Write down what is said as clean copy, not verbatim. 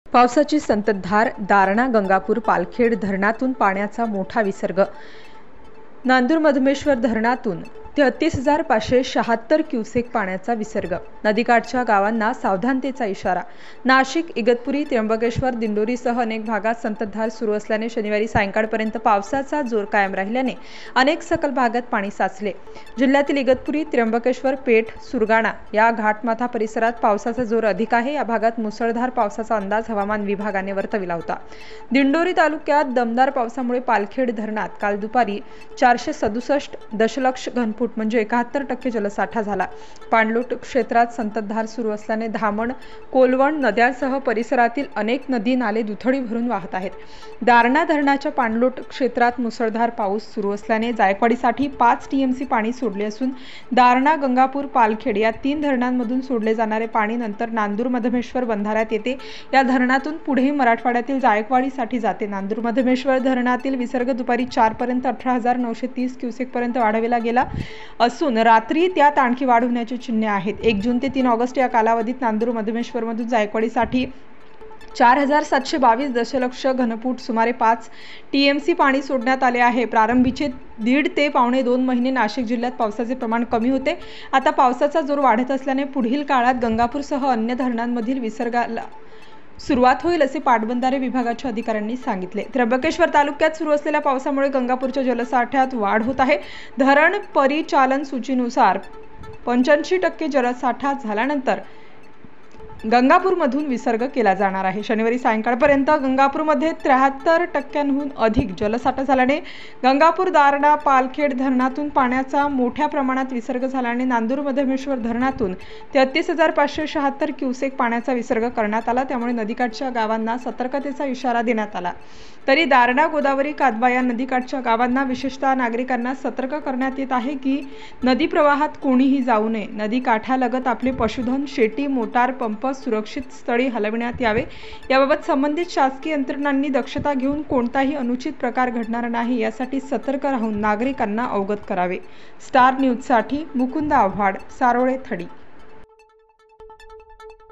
पावसाची संततधार, दारणा गंगापूर पालखेड धरणातून पाण्याचा मोठा विसर्ग। नांदूर मधमेश्वर धरणातून 33,576 क्युसेक पाण्याचा विसर्ग। नदीकाठच्या गावांना सावधानतेचा इशारा। नाशिक, इगतपुरी, त्र्यंबकेश्वर, दिंडोरीसह अनेक भागात संततधार सुरू असल्याने शनिवारी सायंकाळपर्यंत पावसाचा जोर कायम राहिल्याने अनेक सखल भागात पाणी साचले। जिल्ह्यातील इगतपुरी, त्र्यंबकेश्वर, पेठ, सुरगाणा या घाटमाथा परिसरात पावसाचा जोर अधिक आहे। या भागात मुसळधार पावसाचा अंदाज हवामान विभागाने वर्तविला होता। दिंडोरी तालुक्यात दमदार पावसामुळे पालखेड धरणात काल दुपारी 467 दशलक्ष घनफूट म्हणजे 71% जलसाठा झाला। पाणलोट क्षेत्रात संततधार सुरू असल्याने धामण, कोलवण नद्यांसह परिसरातील अनेक नदी नाले दुथडी भरून वाहत आहेत। दारणा धरणाच्या पाणलोट क्षेत्रात मुसळधार पाऊस सुरू असल्याने जायकवाडीसाठी 5 टीएमसी पाणी सोडले असून दारणा, गंगापूर, पालखेड या 3 धरणांमधून सोडले जाणारे पाणी नंतर नांदूर मधमेश्वर बंधाऱ्यात येते। या धरणातून पुढे मराठवाड्यातील जायकवाडीसाठी जाते। नांदूर मधमेश्वर धरणातील विसर्ग दुपारी 4 पर्यंत 18,930 क्युसेक पर्यंत वाढवला गेला असून रात्री त्यात आणखी वाढ होण्याची चिन्हे आहेत। 1 जून ते 3 ऑगस्ट या कालावधीत नांदूर मधमेश्वर मधून जायकवाडीसाठी 4,722 दशलक्ष घनफूट सुमारे 5 टीएमसी पाणी सोडण्यात आले आहे। प्रारंभीचे 1.5 ते पावणे 2 महिने नाशिक जिल्ह्यात पावसाचे प्रमाण कमी होते। आता पावसाचा जोर वाढत असल्याने पुढील काळात गंगापूरसह अन्य धरणांमधील विसर्गाला सुरुवात होईल असे पाटबंधारे विभागाच्या अधिकाऱ्यांनी सांगितले। त्र्यंबकेश्वर तालुक्यात सुरू असलेल्या पावसामुळे गंगापूरच्या जलसाठ्यात वाढ होत आहे। धरण परिचालन सूचीनुसार 85% जलसाठा झाल्यानंतर गंगापूरमधून विसर्ग केला जाणार आहे। शनिवारी सायंकाळपर्यंत गंगापूरमध्ये 73%हून अधिक जलसाठा झाल्याने गंगापूर, दारणा, पालखेड धरणातून पाण्याचा मोठ्या प्रमाणात विसर्ग झाल्याने नांदूर मधमेश्वर धरणातून 33,576 क्युसेक पाण्याचा विसर्ग करण्यात आला। त्यामुळे नदीकाठच्या गावांना सतर्कतेचा इशारा देण्यात आला। तरी दारणा, गोदावरी, कादवा या नदीकाठच्या गावांना विशेषतः नागरिकांना सतर्क करण्यात येत आहे की नदी प्रवाहात कोणीही जाऊ नये। नदी काठालगत आपले पशुधन, शेती, मोटार पंप सुरक्षित स्थळी हलविण्यात यावे। याबाबत संबंधित शासकीय यंत्रणांनी दक्षता घेऊन कोणताही अनुचित प्रकार घडणार नाही यासाठी सतर्क राहून नागरिकांना अवगत करावे। स्टार न्यूजसाठी मुकुंद आव्हाड, सारोळे, थडी।